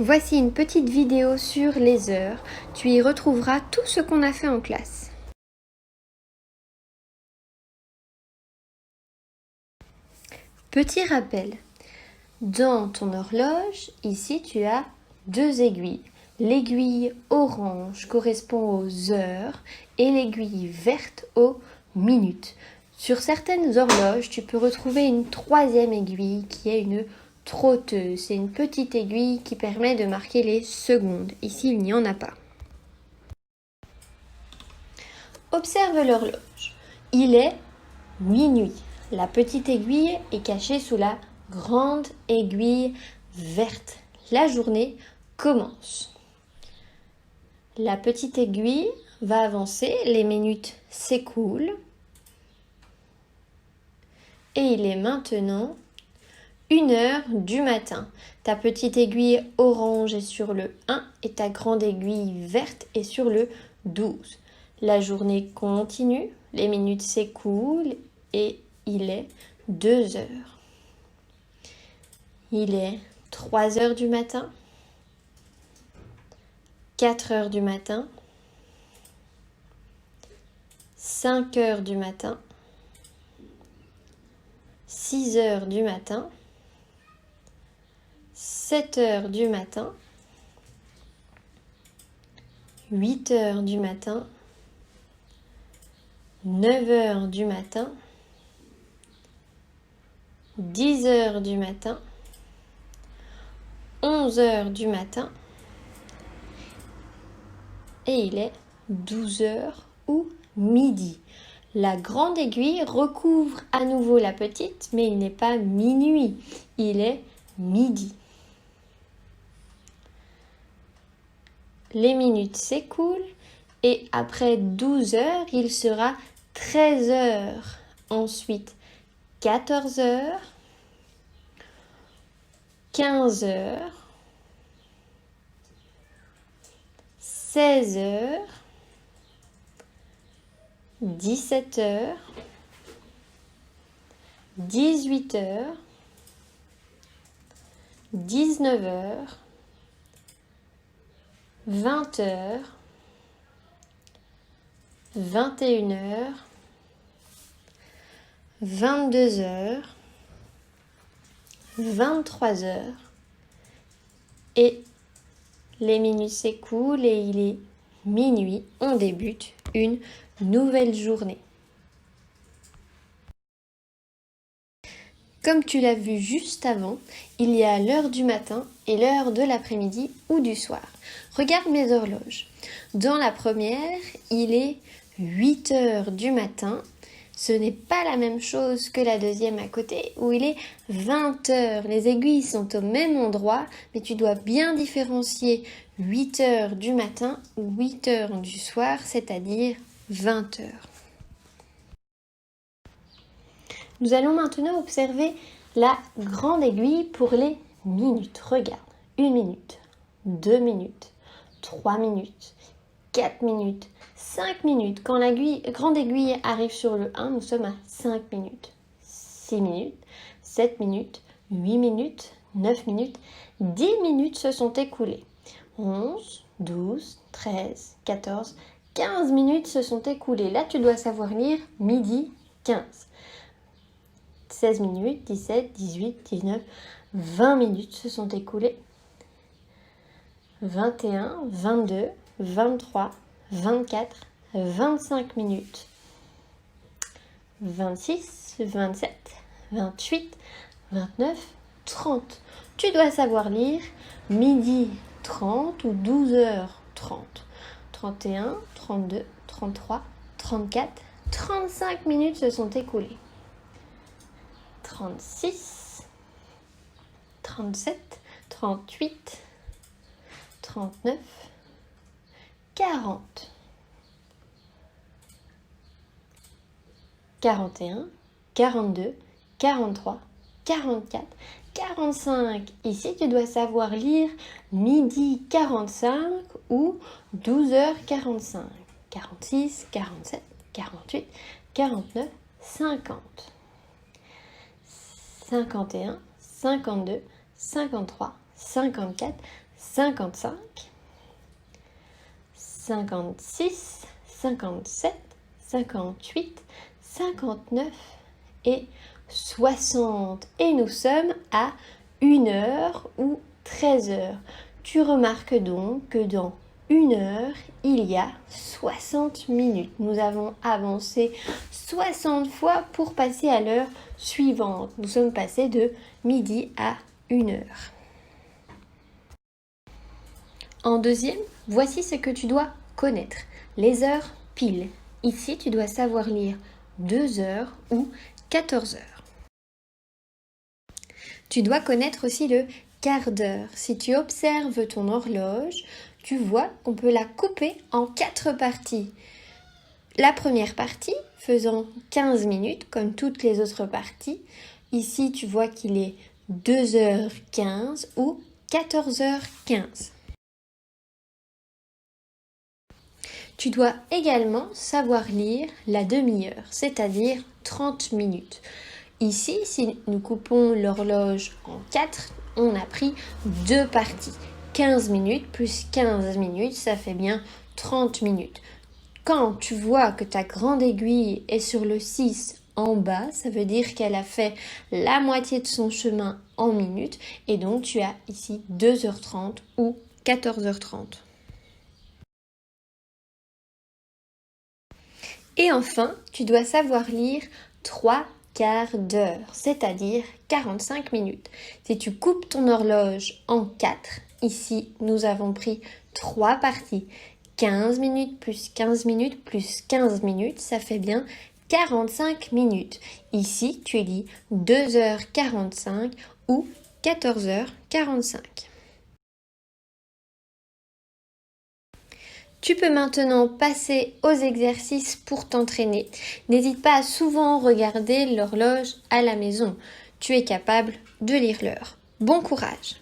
Voici une petite vidéo sur les heures. Tu y retrouveras tout ce qu'on a fait en classe. Petit rappel. Dans ton horloge, ici tu as deux aiguilles. L'aiguille orange correspond aux heures et l'aiguille verte aux minutes. Sur certaines horloges, tu peux retrouver une troisième aiguille qui est une trotteuse. C'est une petite aiguille qui permet de marquer les secondes. Ici, il n'y en a pas. Observe l'horloge. Il est minuit. La petite aiguille est cachée sous la grande aiguille verte. La journée commence. La petite aiguille va avancer, les minutes s'écoulent. Et il est maintenant 1h du matin. Ta petite aiguille orange est sur le 1 et ta grande aiguille verte est sur le 12. La journée continue, les minutes s'écoulent et il est 2h. Il est 3h du matin, 4h du matin, 5h du matin, 6h du matin, 7h du matin, 8h du matin, 9h du matin, 10h du matin, 11h du matin et il est 12h ou midi. La grande aiguille recouvre à nouveau la petite, mais il n'est pas minuit, il est midi. Les minutes s'écoulent et après 12 heures, il sera 13 heures. Ensuite, 14 heures, 15 heures, 16 heures, 17 heures, 18 heures, 19 heures, 20 heures, 21 heures, 22 heures, 23 heures et les minutes s'écoulent et il est minuit. On débute une nouvelle journée. Comme tu l'as vu juste avant, il y a l'heure du matin et l'heure de l'après-midi ou du soir. Regarde mes horloges. Dans la première, il est 8 heures du matin. Ce n'est pas la même chose que la deuxième à côté où il est 20 heures. Les aiguilles sont au même endroit, mais tu dois bien différencier 8 heures du matin ou 8 heures du soir, c'est-à-dire 20 heures. Nous allons maintenant observer la grande aiguille pour les minutes. Regarde, 1 minute, 2 minutes, 3 minutes, 4 minutes, 5 minutes. Quand la grande aiguille arrive sur le 1, nous sommes à 5 minutes, 6 minutes, 7 minutes, 8 minutes, 9 minutes, 10 minutes se sont écoulées. 11, 12, 13, 14, 15 minutes se sont écoulées. Là, tu dois savoir lire midi 15. 16 minutes, 17, 18, 19, 20 minutes se sont écoulées. 21, 22, 23, 24, 25 minutes. 26, 27, 28, 29, 30. Tu dois savoir lire midi 30 ou 12h30. 31, 32, 33, 34, 35 minutes se sont écoulées. 36, 37, 38, 39, 40, 41, 42, 43, 44, 45. Ici, tu dois savoir lire midi 45 ou 12h45. 46, 47, 48, 49, 50. 51, 52, 53, 54, 55, 56, 57, 58, 59 et 60. Et nous sommes à 1h ou 13h. Tu remarques donc que dans 1h, il y a 60 minutes. Nous avons avancé 60 fois pour passer à l'heure suivante. Nous sommes passés de midi à 1h. En deuxième, voici ce que tu dois connaître. Les heures pile. Ici, tu dois savoir lire 2h ou 14h. Tu dois connaître aussi le quart d'heure. Si tu observes ton horloge, tu vois qu'on peut la couper en 4 parties. La première partie faisant 15 minutes, comme toutes les autres parties. Ici, tu vois qu'il est 2h15 ou 14h15. Tu dois également savoir lire la demi-heure, c'est-à-dire 30 minutes. Ici, si nous coupons l'horloge en 4, on a pris 2 parties. 15 minutes plus 15 minutes, ça fait bien 30 minutes. Quand tu vois que ta grande aiguille est sur le 6 en bas, ça veut dire qu'elle a fait la moitié de son chemin en minutes et donc tu as ici 2h30 ou 14h30. Et enfin, tu dois savoir lire 3 quarts d'heure, c'est-à-dire 45 minutes. Si tu coupes ton horloge en 4, ici nous avons pris 3 parties. 15 minutes plus 15 minutes plus 15 minutes, ça fait bien 45 minutes. Ici, tu lis 2h45 ou 14h45. Tu peux maintenant passer aux exercices pour t'entraîner. N'hésite pas à souvent regarder l'horloge à la maison. Tu es capable de lire l'heure. Bon courage!